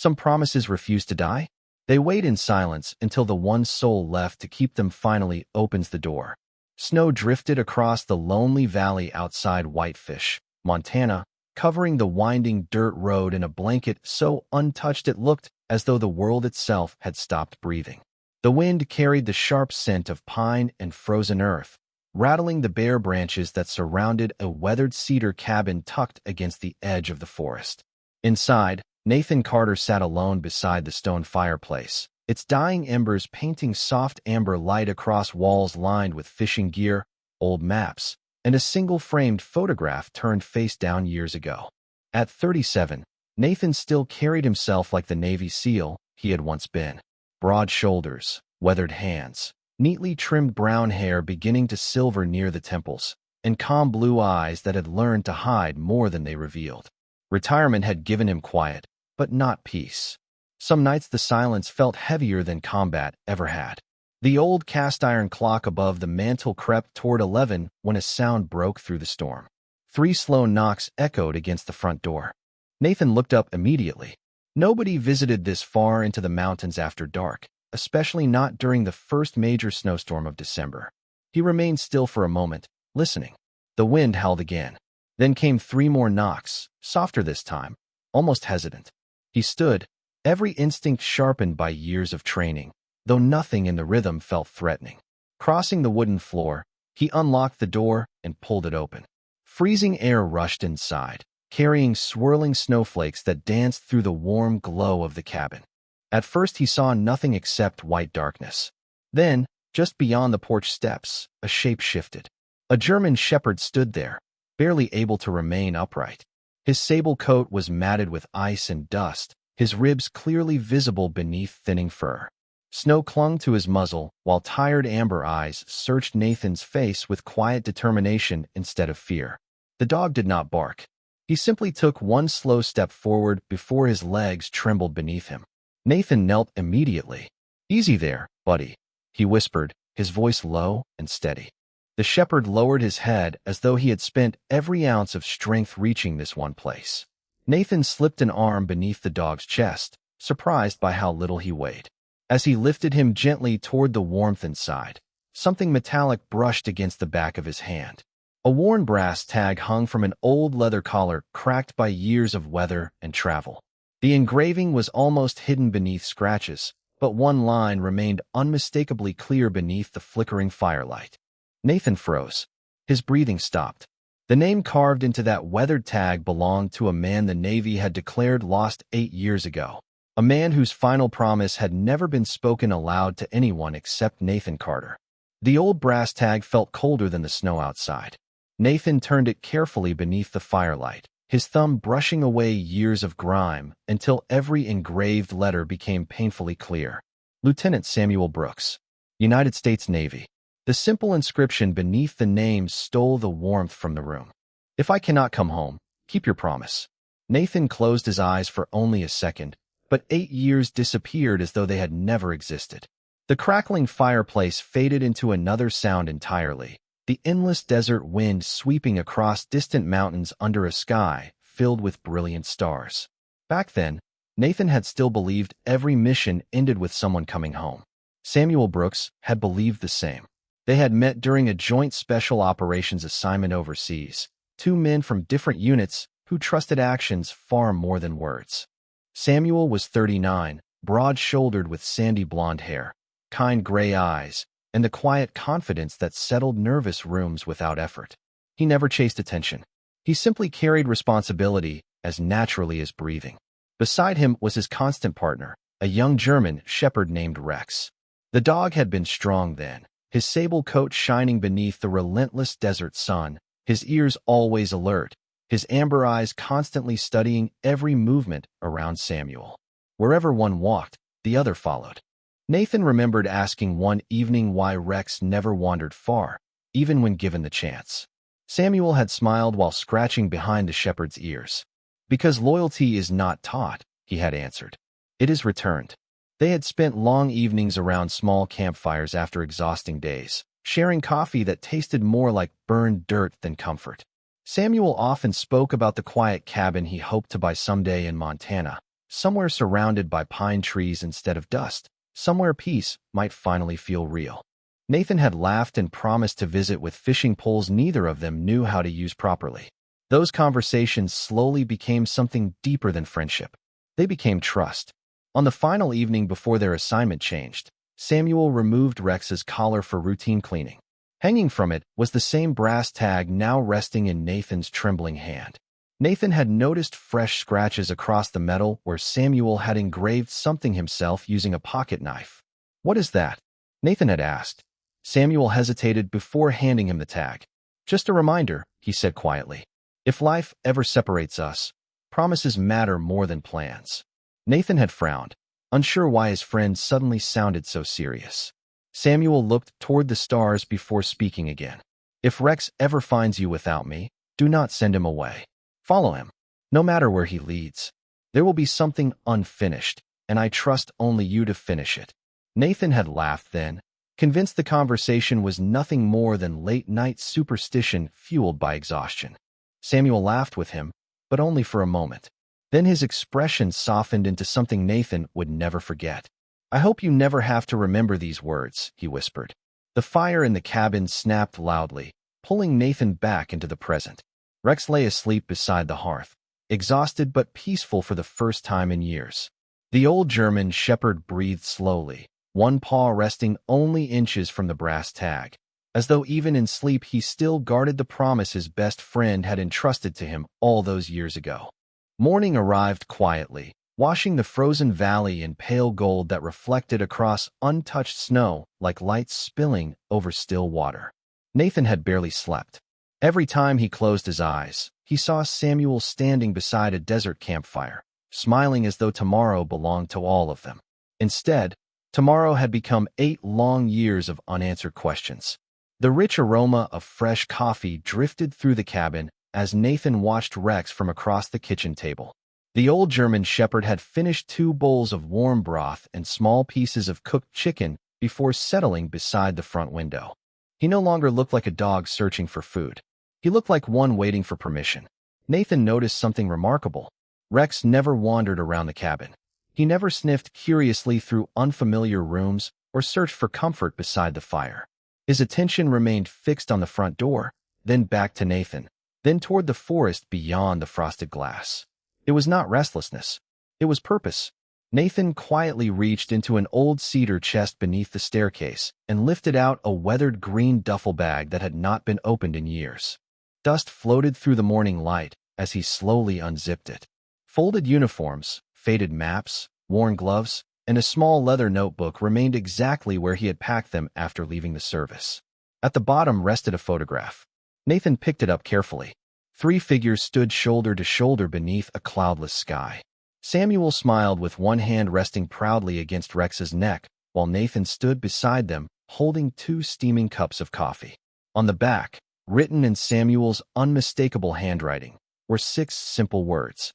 Some promises refuse to die. They wait in silence until the one soul left to keep them finally opens the door. Snow drifted across the lonely valley outside Whitefish, Montana, covering the winding dirt road in a blanket so untouched it looked as though the world itself had stopped breathing. The wind carried the sharp scent of pine and frozen earth, rattling the bare branches that surrounded a weathered cedar cabin tucked against the edge of the forest. Inside, Nathan Carter sat alone beside the stone fireplace, its dying embers painting soft amber light across walls lined with fishing gear, old maps, and a single framed photograph turned face down years ago. At 37, Nathan still carried himself like the Navy SEAL he had once been. Broad shoulders, weathered hands, neatly trimmed brown hair beginning to silver near the temples, and calm blue eyes that had learned to hide more than they revealed. Retirement had given him quiet, but not peace. Some nights the silence felt heavier than combat ever had. The old cast-iron clock above the mantel crept toward 11 when a sound broke through the storm. 3 slow knocks echoed against the front door. Nathan looked up immediately. Nobody visited this far into the mountains after dark, especially not during the first major snowstorm of December. He remained still for a moment, listening. The wind howled again. Then came 3 more knocks, softer this time, almost hesitant. He stood, every instinct sharpened by years of training, though nothing in the rhythm felt threatening. Crossing the wooden floor, he unlocked the door and pulled it open. Freezing air rushed inside, carrying swirling snowflakes that danced through the warm glow of the cabin. At first he saw nothing except white darkness. Then, just beyond the porch steps, a shape shifted. A German shepherd stood there, barely able to remain upright. His sable coat was matted with ice and dust, his ribs clearly visible beneath thinning fur. Snow clung to his muzzle, while tired amber eyes searched Nathan's face with quiet determination instead of fear. The dog did not bark. He simply took one slow step forward before his legs trembled beneath him. Nathan knelt immediately. "Easy there, buddy," he whispered, his voice low and steady. The shepherd lowered his head as though he had spent every ounce of strength reaching this one place. Nathan slipped an arm beneath the dog's chest, surprised by how little he weighed. As he lifted him gently toward the warmth inside, something metallic brushed against the back of his hand. A worn brass tag hung from an old leather collar cracked by years of weather and travel. The engraving was almost hidden beneath scratches, but one line remained unmistakably clear beneath the flickering firelight. Nathan froze. His breathing stopped. The name carved into that weathered tag belonged to a man the Navy had declared lost 8 years ago. A man whose final promise had never been spoken aloud to anyone except Nathan Carter. The old brass tag felt colder than the snow outside. Nathan turned it carefully beneath the firelight, his thumb brushing away years of grime until every engraved letter became painfully clear. Lieutenant Samuel Brooks, United States Navy. The simple inscription beneath the name stole the warmth from the room. "If I cannot come home, keep your promise." Nathan closed his eyes for only a second, but 8 years disappeared as though they had never existed. The crackling fireplace faded into another sound entirely, the endless desert wind sweeping across distant mountains under a sky filled with brilliant stars. Back then, Nathan had still believed every mission ended with someone coming home. Samuel Brooks had believed the same. They had met during a joint special operations assignment overseas, 2 men from different units who trusted actions far more than words. Samuel was 39, broad-shouldered with sandy blonde hair, kind gray eyes, and the quiet confidence that settled nervous rooms without effort. He never chased attention. He simply carried responsibility as naturally as breathing. Beside him was his constant partner, a young German shepherd named Rex. The dog had been strong then, his sable coat shining beneath the relentless desert sun, his ears always alert, his amber eyes constantly studying every movement around Samuel. Wherever one walked, the other followed. Nathan remembered asking one evening why Rex never wandered far, even when given the chance. Samuel had smiled while scratching behind the shepherd's ears. "Because loyalty is not taught," he had answered. "It is returned." They had spent long evenings around small campfires after exhausting days, sharing coffee that tasted more like burned dirt than comfort. Samuel often spoke about the quiet cabin he hoped to buy someday in Montana, somewhere surrounded by pine trees instead of dust, somewhere peace might finally feel real. Nathan had laughed and promised to visit with fishing poles neither of them knew how to use properly. Those conversations slowly became something deeper than friendship. They became trust. On the final evening before their assignment changed, Samuel removed Rex's collar for routine cleaning. Hanging from it was the same brass tag now resting in Nathan's trembling hand. Nathan had noticed fresh scratches across the metal where Samuel had engraved something himself using a pocket knife. "What is that?" Nathan had asked. Samuel hesitated before handing him the tag. "Just a reminder," he said quietly. "If life ever separates us, promises matter more than plans." Nathan had frowned, unsure why his friend suddenly sounded so serious. Samuel looked toward the stars before speaking again. "If Rex ever finds you without me, do not send him away. Follow him, no matter where he leads. There will be something unfinished, and I trust only you to finish it." Nathan had laughed then, convinced the conversation was nothing more than late-night superstition fueled by exhaustion. Samuel laughed with him, but only for a moment. Then his expression softened into something Nathan would never forget. "I hope you never have to remember these words," he whispered. The fire in the cabin snapped loudly, pulling Nathan back into the present. Rex lay asleep beside the hearth, exhausted but peaceful for the first time in years. The old German shepherd breathed slowly, one paw resting only inches from the brass tag, as though even in sleep he still guarded the promise his best friend had entrusted to him all those years ago. Morning arrived quietly, washing the frozen valley in pale gold that reflected across untouched snow like lights spilling over still water. Nathan had barely slept. Every time he closed his eyes, he saw Samuel standing beside a desert campfire, smiling as though tomorrow belonged to all of them. Instead, tomorrow had become 8 long years of unanswered questions. The rich aroma of fresh coffee drifted through the cabin as Nathan watched Rex from across the kitchen table. The old German shepherd had finished 2 bowls of warm broth and small pieces of cooked chicken before settling beside the front window. He no longer looked like a dog searching for food. He looked like one waiting for permission. Nathan noticed something remarkable. Rex never wandered around the cabin. He never sniffed curiously through unfamiliar rooms or searched for comfort beside the fire. His attention remained fixed on the front door, then back to Nathan, then toward the forest beyond the frosted glass. It was not restlessness. It was purpose. Nathan quietly reached into an old cedar chest beneath the staircase and lifted out a weathered green duffel bag that had not been opened in years. Dust floated through the morning light as he slowly unzipped it. Folded uniforms, faded maps, worn gloves, and a small leather notebook remained exactly where he had packed them after leaving the service. At the bottom rested a photograph. Nathan picked it up carefully. 3 figures stood shoulder to shoulder beneath a cloudless sky. Samuel smiled with one hand resting proudly against Rex's neck, while Nathan stood beside them, holding 2 steaming cups of coffee. On the back, written in Samuel's unmistakable handwriting, were 6 simple words.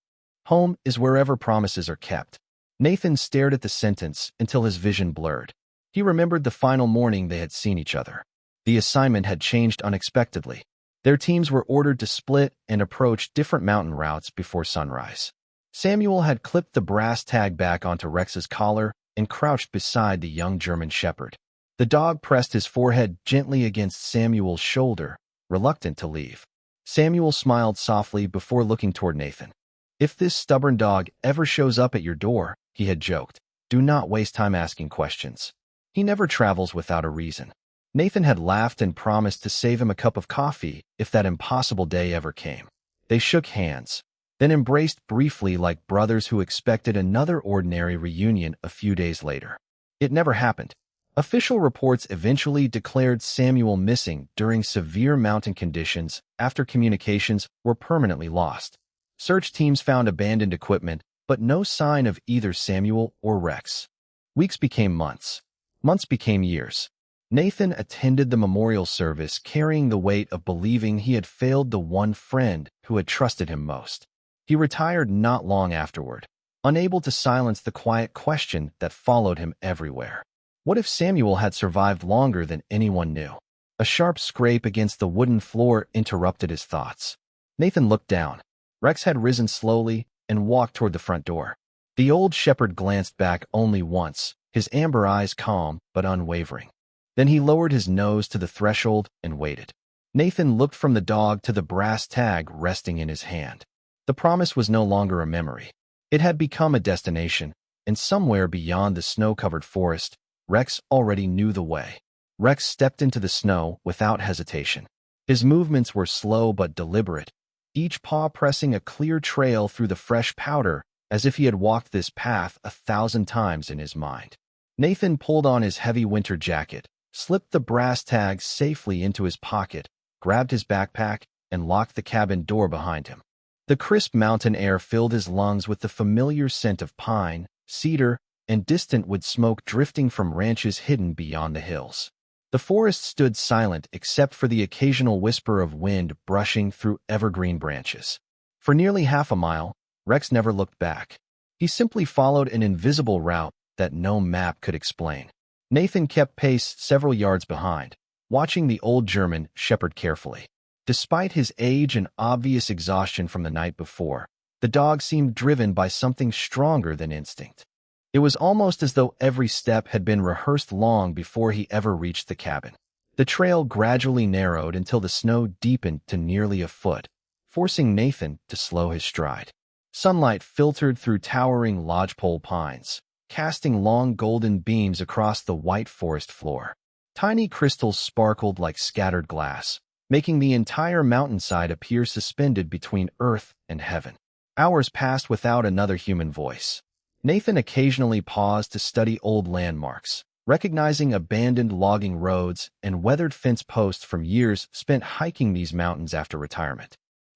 "Home is wherever promises are kept." Nathan stared at the sentence until his vision blurred. He remembered the final morning they had seen each other. The assignment had changed unexpectedly. Their teams were ordered to split and approach different mountain routes before sunrise. Samuel had clipped the brass tag back onto Rex's collar and crouched beside the young German shepherd. The dog pressed his forehead gently against Samuel's shoulder, reluctant to leave. Samuel smiled softly before looking toward Nathan. "If this stubborn dog ever shows up at your door," he had joked, "do not waste time asking questions. He never travels without a reason." Nathan had laughed and promised to save him a cup of coffee if that impossible day ever came. They shook hands, then embraced briefly like brothers who expected another ordinary reunion a few days later. It never happened. Official reports eventually declared Samuel missing during severe mountain conditions after communications were permanently lost. Search teams found abandoned equipment, but no sign of either Samuel or Rex. Weeks became months. Months became years. Nathan attended the memorial service carrying the weight of believing he had failed the one friend who had trusted him most. He retired not long afterward, unable to silence the quiet question that followed him everywhere. What if Samuel had survived longer than anyone knew? A sharp scrape against the wooden floor interrupted his thoughts. Nathan looked down. Rex had risen slowly and walked toward the front door. The old shepherd glanced back only once, his amber eyes calm but unwavering. Then he lowered his nose to the threshold and waited. Nathan looked from the dog to the brass tag resting in his hand. The promise was no longer a memory. It had become a destination, and somewhere beyond the snow-covered forest, Rex already knew the way. Rex stepped into the snow without hesitation. His movements were slow but deliberate, each paw pressing a clear trail through the fresh powder as if he had walked this path 1,000 times in his mind. Nathan pulled on his heavy winter jacket, slipped the brass tag safely into his pocket, grabbed his backpack, and locked the cabin door behind him. The crisp mountain air filled his lungs with the familiar scent of pine, cedar, and distant wood smoke drifting from ranches hidden beyond the hills. The forest stood silent except for the occasional whisper of wind brushing through evergreen branches. For nearly half a mile, Rex never looked back. He simply followed an invisible route that no map could explain. Nathan kept pace several yards behind, watching the old German shepherd carefully. Despite his age and obvious exhaustion from the night before, the dog seemed driven by something stronger than instinct. It was almost as though every step had been rehearsed long before he ever reached the cabin. The trail gradually narrowed until the snow deepened to nearly a foot, forcing Nathan to slow his stride. Sunlight filtered through towering lodgepole pines, casting long golden beams across the white forest floor. Tiny crystals sparkled like scattered glass, making the entire mountainside appear suspended between earth and heaven. Hours passed without another human voice. Nathan occasionally paused to study old landmarks, recognizing abandoned logging roads and weathered fence posts from years spent hiking these mountains after retirement.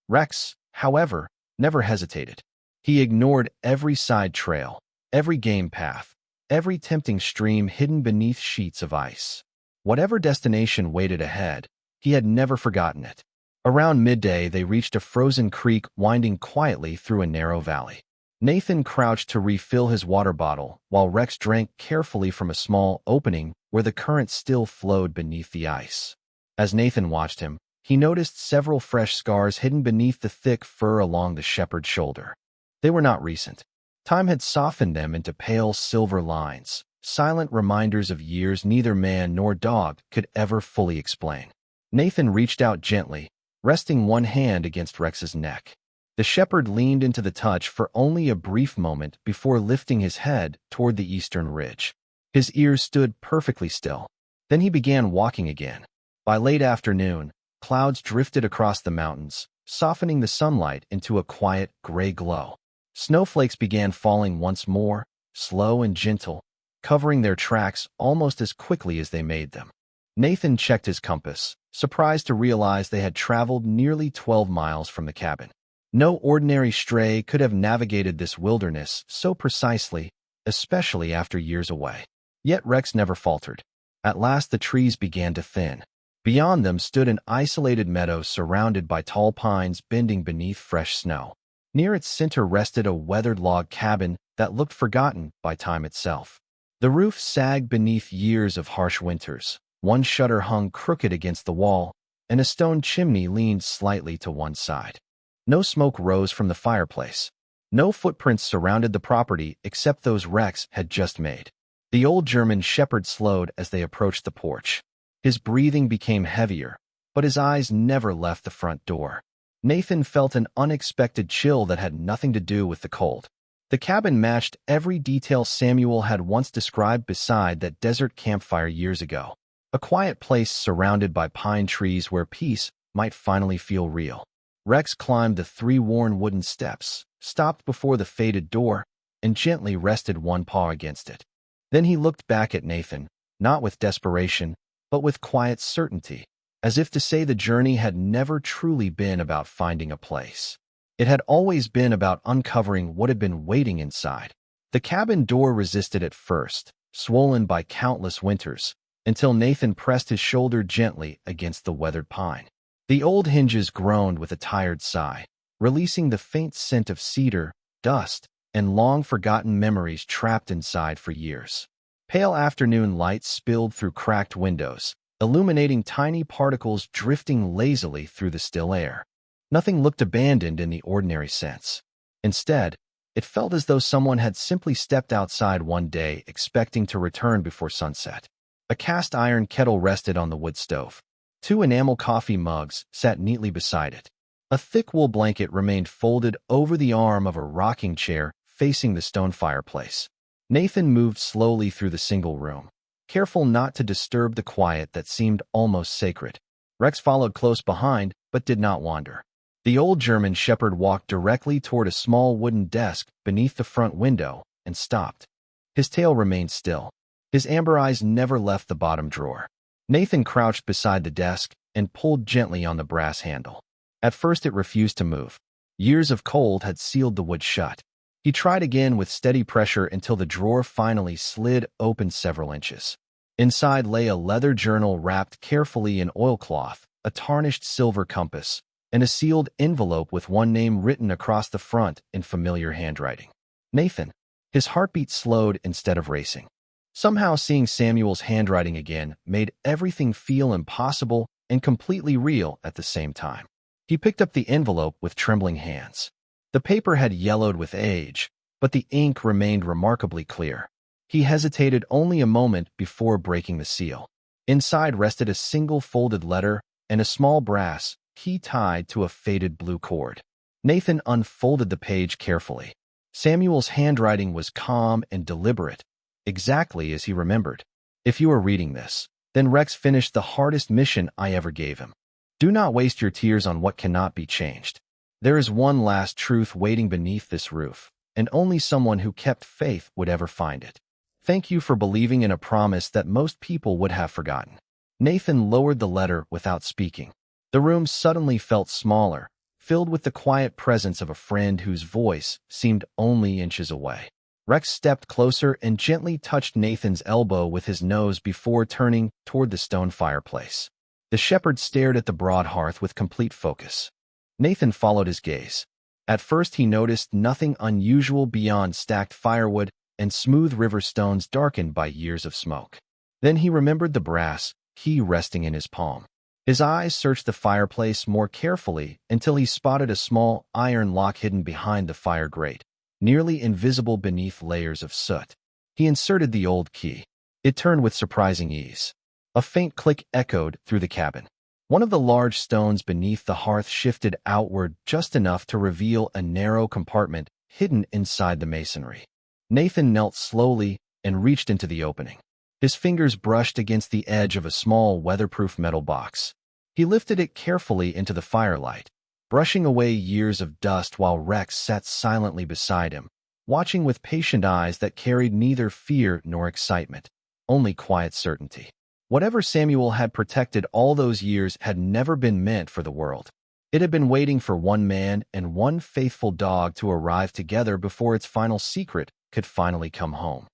Rex, however, never hesitated. He ignored every side trail, every game path, every tempting stream hidden beneath sheets of ice. Whatever destination waited ahead, he had never forgotten it. Around midday, they reached a frozen creek winding quietly through a narrow valley. Nathan crouched to refill his water bottle, while Rex drank carefully from a small opening where the current still flowed beneath the ice. As Nathan watched him, he noticed several fresh scars hidden beneath the thick fur along the shepherd's shoulder. They were not recent. Time had softened them into pale silver lines, silent reminders of years neither man nor dog could ever fully explain. Nathan reached out gently, resting one hand against Rex's neck. The shepherd leaned into the touch for only a brief moment before lifting his head toward the eastern ridge. His ears stood perfectly still. Then he began walking again. By late afternoon, clouds drifted across the mountains, softening the sunlight into a quiet gray glow. Snowflakes began falling once more, slow and gentle, covering their tracks almost as quickly as they made them. Nathan checked his compass, surprised to realize they had traveled nearly 12 miles from the cabin. No ordinary stray could have navigated this wilderness so precisely, especially after years away. Yet Rex never faltered. At last the trees began to thin. Beyond them stood an isolated meadow surrounded by tall pines bending beneath fresh snow. Near its center rested a weathered log cabin that looked forgotten by time itself. The roof sagged beneath years of harsh winters. One shutter hung crooked against the wall, and a stone chimney leaned slightly to one side. No smoke rose from the fireplace. No footprints surrounded the property except those Rex had just made. The old German shepherd slowed as they approached the porch. His breathing became heavier, but his eyes never left the front door. Nathan felt an unexpected chill that had nothing to do with the cold. The cabin matched every detail Samuel had once described beside that desert campfire years ago. A quiet place surrounded by pine trees where peace might finally feel real. Rex climbed the 3 worn wooden steps, stopped before the faded door, and gently rested one paw against it. Then he looked back at Nathan, not with desperation, but with quiet certainty, as if to say the journey had never truly been about finding a place. It had always been about uncovering what had been waiting inside. The cabin door resisted at first, swollen by countless winters, until Nathan pressed his shoulder gently against the weathered pine. The old hinges groaned with a tired sigh, releasing the faint scent of cedar, dust, and long-forgotten memories trapped inside for years. Pale afternoon light spilled through cracked windows, illuminating tiny particles drifting lazily through the still air. Nothing looked abandoned in the ordinary sense. Instead, It felt as though someone had simply stepped outside one day expecting to return before sunset. A cast iron kettle rested on the wood stove. Two enamel coffee mugs sat neatly beside it. A thick wool blanket remained folded over the arm of a rocking chair facing the stone fireplace. Nathan moved slowly through the single room, careful not to disturb the quiet that seemed almost sacred. Rex followed close behind, but did not wander. The old German shepherd walked directly toward a small wooden desk beneath the front window and stopped. His tail remained still. His amber eyes never left the bottom drawer. Nathan crouched beside the desk and pulled gently on the brass handle. At first it refused to move. Years of cold had sealed the wood shut. He tried again with steady pressure until the drawer finally slid open several inches. Inside lay a leather journal wrapped carefully in oilcloth, a tarnished silver compass, and a sealed envelope with one name written across the front in familiar handwriting. Nathan. His heartbeat slowed instead of racing. Somehow seeing Samuel's handwriting again made everything feel impossible and completely real at the same time. He picked up the envelope with trembling hands. The paper had yellowed with age, but the ink remained remarkably clear. He hesitated only a moment before breaking the seal. Inside rested a single folded letter and a small brass key tied to a faded blue cord. Nathan unfolded the page carefully. Samuel's handwriting was calm and deliberate, exactly as he remembered. If you are reading this, then Rex finished the hardest mission I ever gave him. Do not waste your tears on what cannot be changed. There is one last truth waiting beneath this roof, and only someone who kept faith would ever find it. Thank you for believing in a promise that most people would have forgotten. Nathan lowered the letter without speaking. The room suddenly felt smaller, filled with the quiet presence of a friend whose voice seemed only inches away. Rex stepped closer and gently touched Nathan's elbow with his nose before turning toward the stone fireplace. The shepherd stared at the broad hearth with complete focus. Nathan followed his gaze. At first he noticed nothing unusual beyond stacked firewood and smooth river stones darkened by years of smoke. Then he remembered the brass key resting in his palm. His eyes searched the fireplace more carefully until he spotted a small iron lock hidden behind the fire grate, nearly invisible beneath layers of soot. He inserted the old key. It turned with surprising ease. A faint click echoed through the cabin. One of the large stones beneath the hearth shifted outward just enough to reveal a narrow compartment hidden inside the masonry. Nathan knelt slowly and reached into the opening. His fingers brushed against the edge of a small weatherproof metal box. He lifted it carefully into the firelight, brushing away years of dust while Rex sat silently beside him, watching with patient eyes that carried neither fear nor excitement, only quiet certainty. Whatever Samuel had protected all those years had never been meant for the world. It had been waiting for one man and one faithful dog to arrive together before its final secret could finally come home.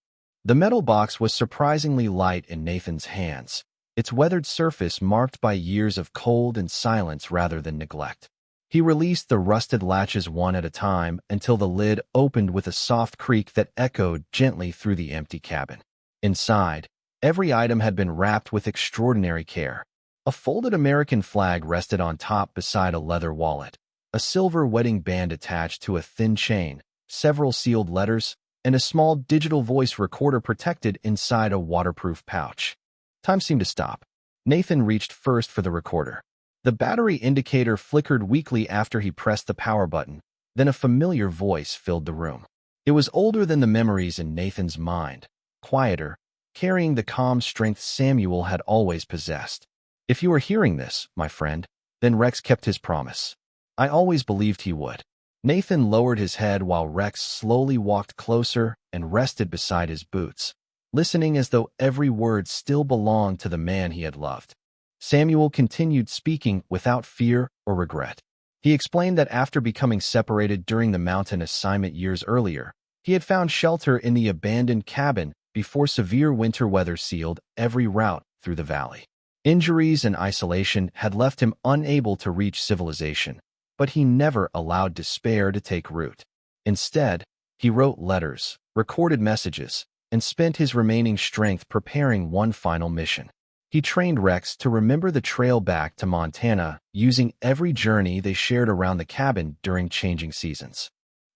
The metal box was surprisingly light in Nathan's hands, its weathered surface marked by years of cold and silence rather than neglect. He released the rusted latches one at a time until the lid opened with a soft creak that echoed gently through the empty cabin. Inside, every item had been wrapped with extraordinary care. A folded American flag rested on top beside a leather wallet, a silver wedding band attached to a thin chain, several sealed letters, and a small digital voice recorder protected inside a waterproof pouch. Time seemed to stop. Nathan reached first for the recorder. The battery indicator flickered weakly after he pressed the power button, then a familiar voice filled the room. It was older than the memories in Nathan's mind, quieter, carrying the calm strength Samuel had always possessed. If you are hearing this, my friend, then Rex kept his promise. I always believed he would. Nathan lowered his head while Rex slowly walked closer and rested beside his boots, listening as though every word still belonged to the man he had loved. Samuel continued speaking without fear or regret. He explained that after becoming separated during the mountain assignment years earlier, he had found shelter in the abandoned cabin before severe winter weather sealed every route through the valley. Injuries and isolation had left him unable to reach civilization, but he never allowed despair to take root. Instead, he wrote letters, recorded messages, and spent his remaining strength preparing one final mission. He trained Rex to remember the trail back to Montana using every journey they shared around the cabin during changing seasons.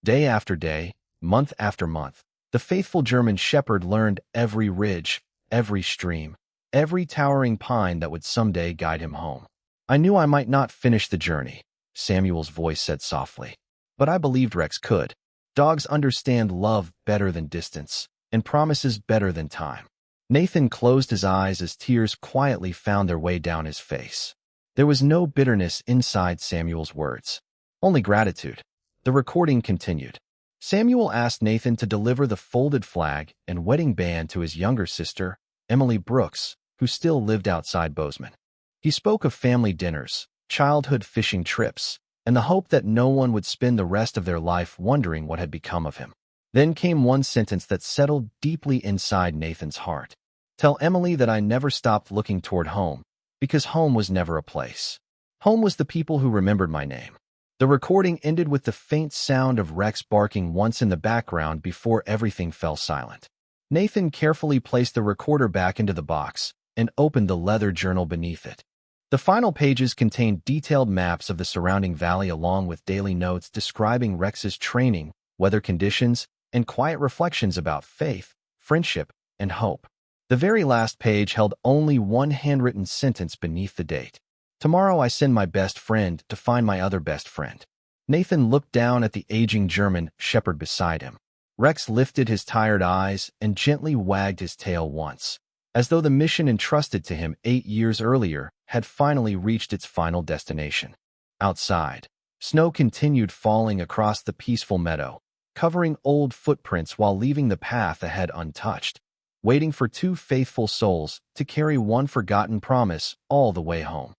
Day after day, Month after month, the faithful German shepherd learned every ridge, every stream, every towering pine that would someday guide him home. I knew I might not finish the journey, Samuel's voice said softly. But I believed Rex could. Dogs understand love better than distance, and promises better than time. Nathan closed his eyes as tears quietly found their way down his face. There was no bitterness inside Samuel's words, only gratitude. The recording continued. Samuel asked Nathan to deliver the folded flag and wedding band to his younger sister, Emily Brooks, who still lived outside Bozeman. He spoke of family dinners, childhood fishing trips, and the hope that no one would spend the rest of their life wondering what had become of him. Then came one sentence that settled deeply inside Nathan's heart. Tell Emily that I never stopped looking toward home, because home was never a place. Home was the people who remembered my name. The recording ended with the faint sound of Rex barking once in the background before everything fell silent. Nathan carefully placed the recorder back into the box and opened the leather journal beneath it. The final pages contained detailed maps of the surrounding valley along with daily notes describing Rex's training, weather conditions, and quiet reflections about faith, friendship, and hope. The very last page held only one handwritten sentence beneath the date. Tomorrow I send my best friend to find my other best friend. Nathan looked down at the aging German shepherd beside him. Rex lifted his tired eyes and gently wagged his tail once, as though the mission entrusted to him 8 years earlier had finally reached its final destination. Outside, snow continued falling across the peaceful meadow, covering old footprints while leaving the path ahead untouched, waiting for two faithful souls to carry one forgotten promise all the way home.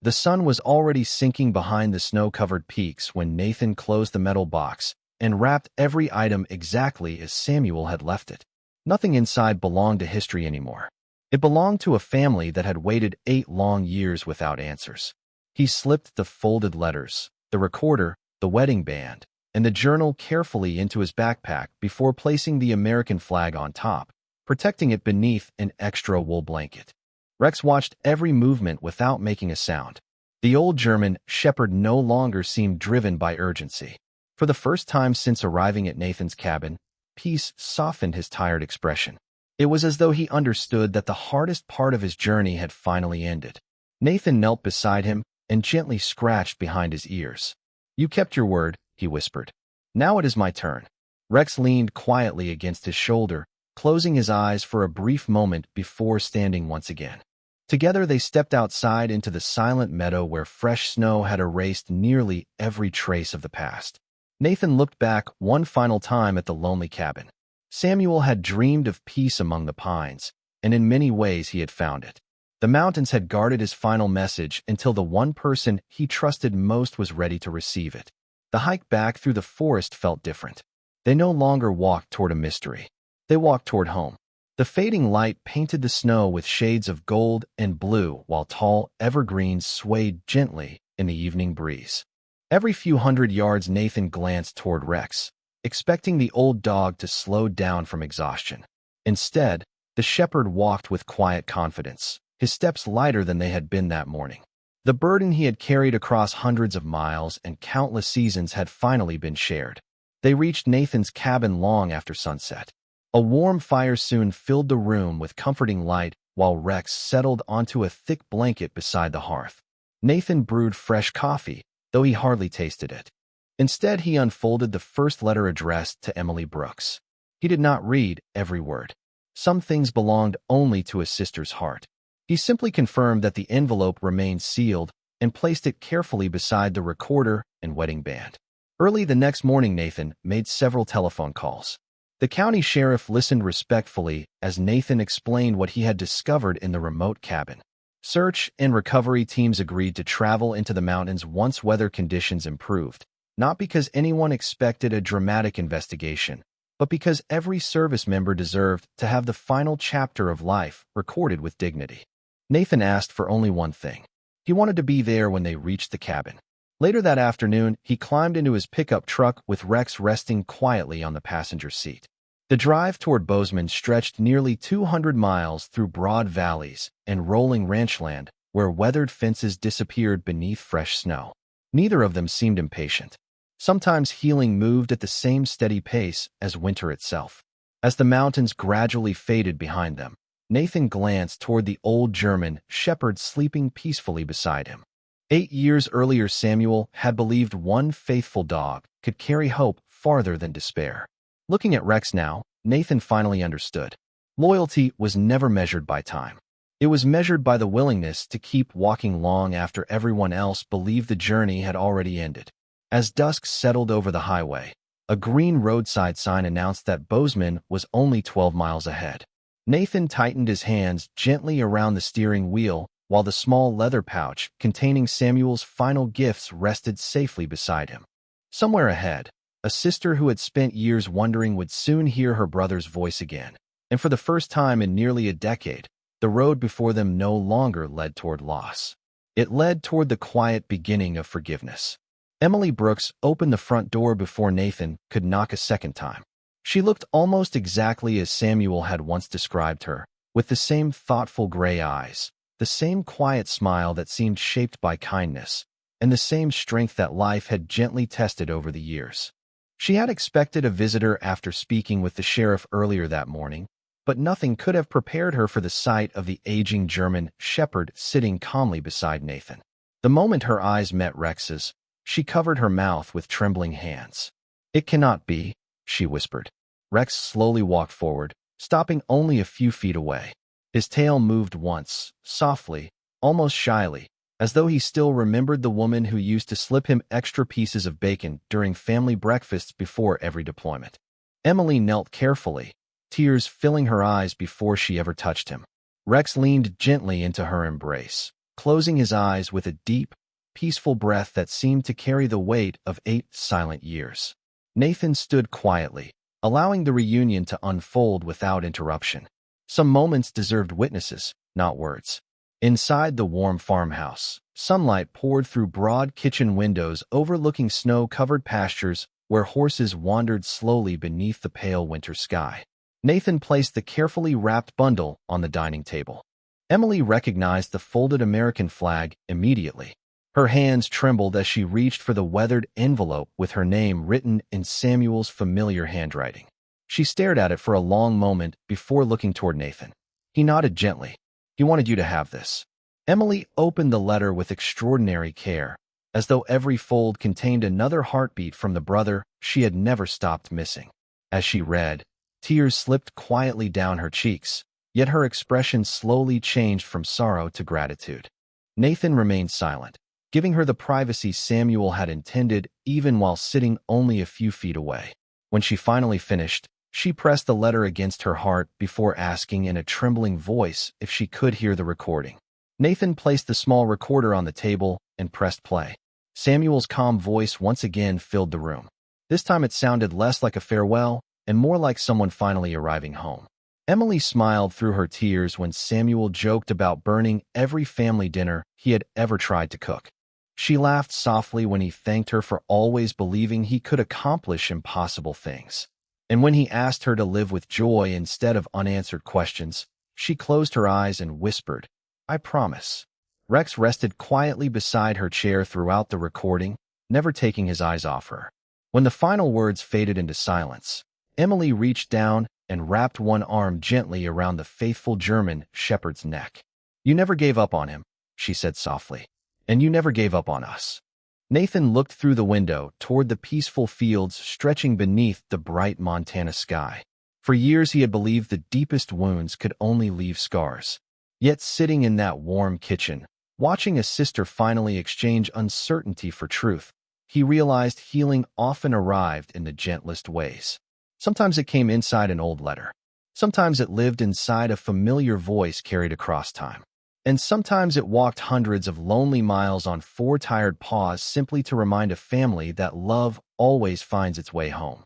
The sun was already sinking behind the snow-covered peaks when Nathan closed the metal box and wrapped every item exactly as Samuel had left it. Nothing inside belonged to history anymore. It belonged to a family that had waited 8 long years without answers. He slipped the folded letters, the recorder, the wedding band, and the journal carefully into his backpack before placing the American flag on top, protecting it beneath an extra wool blanket. Rex watched every movement without making a sound. The old German shepherd no longer seemed driven by urgency. For the first time since arriving at Nathan's cabin, peace softened his tired expression. It was as though he understood that the hardest part of his journey had finally ended. Nathan knelt beside him and gently scratched behind his ears. "You kept your word," he whispered. "Now it is my turn." Rex leaned quietly against his shoulder, closing his eyes for a brief moment before standing once again. Together they stepped outside into the silent meadow where fresh snow had erased nearly every trace of the past. Nathan looked back one final time at the lonely cabin. Samuel had dreamed of peace among the pines, and in many ways he had found it. The mountains had guarded his final message until the one person he trusted most was ready to receive it. The hike back through the forest felt different. They no longer walked toward a mystery. They walked toward home. The fading light painted the snow with shades of gold and blue while tall evergreens swayed gently in the evening breeze. Every few hundred yards Nathan glanced toward Rex, expecting the old dog to slow down from exhaustion. Instead, the shepherd walked with quiet confidence, his steps lighter than they had been that morning. The burden he had carried across hundreds of miles and countless seasons had finally been shared. They reached Nathan's cabin long after sunset. A warm fire soon filled the room with comforting light while Rex settled onto a thick blanket beside the hearth. Nathan brewed fresh coffee, though he hardly tasted it. Instead, he unfolded the first letter addressed to Emily Brooks. He did not read every word. Some things belonged only to his sister's heart. He simply confirmed that the envelope remained sealed and placed it carefully beside the recorder and wedding band. Early the next morning, Nathan made several telephone calls. The county sheriff listened respectfully as Nathan explained what he had discovered in the remote cabin. Search and recovery teams agreed to travel into the mountains once weather conditions improved, not because anyone expected a dramatic investigation, but because every service member deserved to have the final chapter of life recorded with dignity. Nathan asked for only one thing. He wanted to be there when they reached the cabin. Later that afternoon, he climbed into his pickup truck with Rex resting quietly on the passenger seat. The drive toward Bozeman stretched nearly 200 miles through broad valleys and rolling ranchland where weathered fences disappeared beneath fresh snow. Neither of them seemed impatient. Sometimes healing moved at the same steady pace as winter itself. As the mountains gradually faded behind them, Nathan glanced toward the old German shepherd sleeping peacefully beside him. 8 years earlier, Samuel had believed one faithful dog could carry hope farther than despair. Looking at Rex now, Nathan finally understood. Loyalty was never measured by time. It was measured by the willingness to keep walking long after everyone else believed the journey had already ended. As dusk settled over the highway, a green roadside sign announced that Bozeman was only 12 miles ahead. Nathan tightened his hands gently around the steering wheel while the small leather pouch containing Samuel's final gifts rested safely beside him. Somewhere ahead, a sister who had spent years wondering would soon hear her brother's voice again, and for the first time in nearly a decade, the road before them no longer led toward loss. It led toward the quiet beginning of forgiveness. Emily Brooks opened the front door before Nathan could knock a second time. She looked almost exactly as Samuel had once described her, with the same thoughtful gray eyes, the same quiet smile that seemed shaped by kindness, and the same strength that life had gently tested over the years. She had expected a visitor after speaking with the sheriff earlier that morning, but nothing could have prepared her for the sight of the aging German shepherd sitting calmly beside Nathan. The moment her eyes met Rex's, she covered her mouth with trembling hands. "It cannot be," she whispered. Rex slowly walked forward, stopping only a few feet away. His tail moved once, softly, almost shyly, as though he still remembered the woman who used to slip him extra pieces of bacon during family breakfasts before every deployment. Emily knelt carefully, tears filling her eyes before she ever touched him. Rex leaned gently into her embrace, closing his eyes with a deep, peaceful breath that seemed to carry the weight of 8 silent years. Nathan stood quietly, allowing the reunion to unfold without interruption. Some moments deserved witnesses, not words. Inside the warm farmhouse, sunlight poured through broad kitchen windows overlooking snow-covered pastures where horses wandered slowly beneath the pale winter sky. Nathan placed the carefully wrapped bundle on the dining table. Emily recognized the folded American flag immediately. Her hands trembled as she reached for the weathered envelope with her name written in Samuel's familiar handwriting. She stared at it for a long moment before looking toward Nathan. He nodded gently. "He wanted you to have this." Emily opened the letter with extraordinary care, as though every fold contained another heartbeat from the brother she had never stopped missing. As she read, tears slipped quietly down her cheeks, yet her expression slowly changed from sorrow to gratitude. Nathan remained silent, giving her the privacy Samuel had intended even while sitting only a few feet away. When she finally finished, she pressed the letter against her heart before asking in a trembling voice if she could hear the recording. Nathan placed the small recorder on the table and pressed play. Samuel's calm voice once again filled the room. This time it sounded less like a farewell and more like someone finally arriving home. Emily smiled through her tears when Samuel joked about burning every family dinner he had ever tried to cook. She laughed softly when he thanked her for always believing he could accomplish impossible things. And when he asked her to live with joy instead of unanswered questions, she closed her eyes and whispered, "I promise." Rex rested quietly beside her chair throughout the recording, never taking his eyes off her. When the final words faded into silence, Emily reached down and wrapped one arm gently around the faithful German shepherd's neck. "You never gave up on him," she said softly. "And you never gave up on us." Nathan looked through the window toward the peaceful fields stretching beneath the bright Montana sky. For years he had believed the deepest wounds could only leave scars. Yet sitting in that warm kitchen, watching a sister finally exchange uncertainty for truth, he realized healing often arrived in the gentlest ways. Sometimes it came inside an old letter. Sometimes it lived inside a familiar voice carried across time. And sometimes it walked hundreds of lonely miles on 4 tired paws simply to remind a family that love always finds its way home.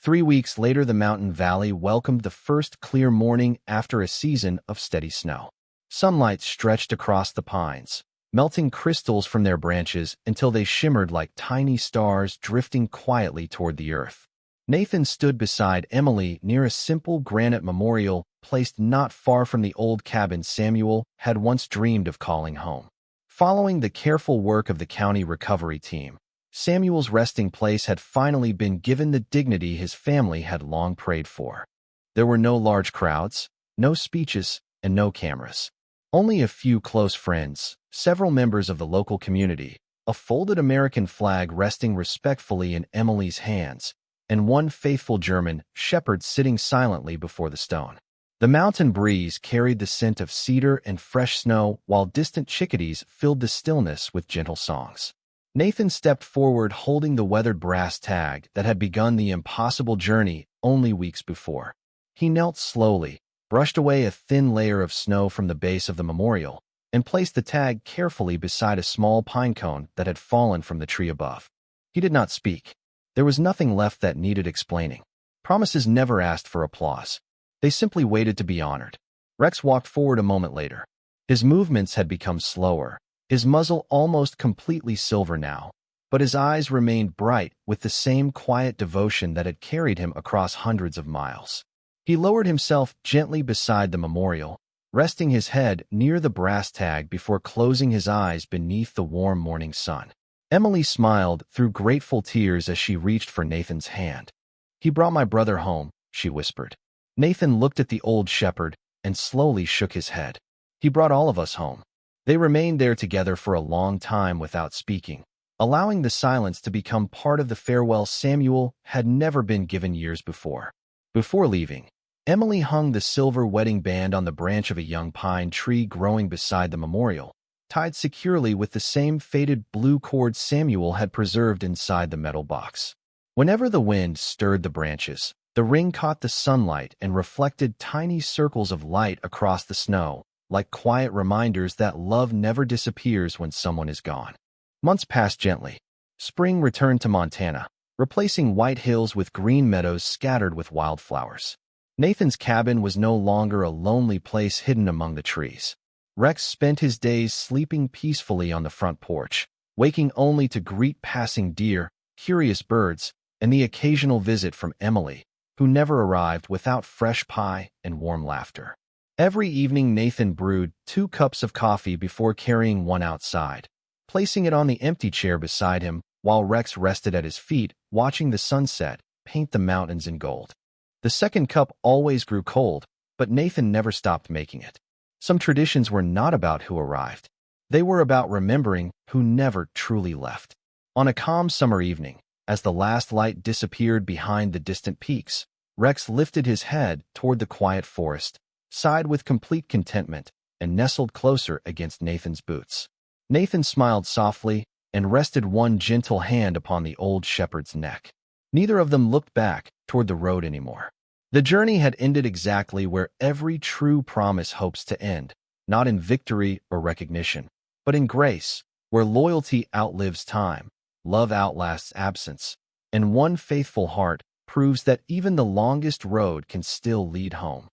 3 weeks later, the mountain valley welcomed the first clear morning after a season of steady snow. Sunlight stretched across the pines, melting crystals from their branches until they shimmered like tiny stars drifting quietly toward the earth. Nathan stood beside Emily near a simple granite memorial placed not far from the old cabin Samuel had once dreamed of calling home. Following the careful work of the county recovery team, Samuel's resting place had finally been given the dignity his family had long prayed for. There were no large crowds, no speeches, and no cameras. Only a few close friends, several members of the local community, a folded American flag resting respectfully in Emily's hands, and one faithful German shepherd sitting silently before the stone. The mountain breeze carried the scent of cedar and fresh snow, while distant chickadees filled the stillness with gentle songs. Nathan stepped forward holding the weathered brass tag that had begun the impossible journey only weeks before. He knelt slowly, brushed away a thin layer of snow from the base of the memorial, and placed the tag carefully beside a small pine cone that had fallen from the tree above. He did not speak. There was nothing left that needed explaining. Promises never asked for applause. They simply waited to be honored. Rex walked forward a moment later. His movements had become slower, his muzzle almost completely silver now, but his eyes remained bright with the same quiet devotion that had carried him across hundreds of miles. He lowered himself gently beside the memorial, resting his head near the brass tag before closing his eyes beneath the warm morning sun. Emily smiled through grateful tears as she reached for Nathan's hand. "He brought my brother home," she whispered. Nathan looked at the old shepherd and slowly shook his head. "He brought all of us home." They remained there together for a long time without speaking, allowing the silence to become part of the farewell Samuel had never been given years before. Before leaving, Emily hung the silver wedding band on the branch of a young pine tree growing beside the memorial, tied securely with the same faded blue cord Samuel had preserved inside the metal box. Whenever the wind stirred the branches, the ring caught the sunlight and reflected tiny circles of light across the snow, like quiet reminders that love never disappears when someone is gone. Months passed gently. Spring returned to Montana, replacing white hills with green meadows scattered with wildflowers. Nathan's cabin was no longer a lonely place hidden among the trees. Rex spent his days sleeping peacefully on the front porch, waking only to greet passing deer, curious birds, and the occasional visit from Emily, who never arrived without fresh pie and warm laughter. Every evening Nathan brewed 2 cups of coffee before carrying one outside, placing it on the empty chair beside him while Rex rested at his feet, watching the sunset paint the mountains in gold. The second cup always grew cold, but Nathan never stopped making it. Some traditions were not about who arrived. They were about remembering who never truly left. On a calm summer evening, as the last light disappeared behind the distant peaks, Rex lifted his head toward the quiet forest, sighed with complete contentment, and nestled closer against Nathan's boots. Nathan smiled softly and rested one gentle hand upon the old shepherd's neck. Neither of them looked back toward the road anymore. The journey had ended exactly where every true promise hopes to end, not in victory or recognition, but in grace, where loyalty outlives time, love outlasts absence, and one faithful heart proves that even the longest road can still lead home.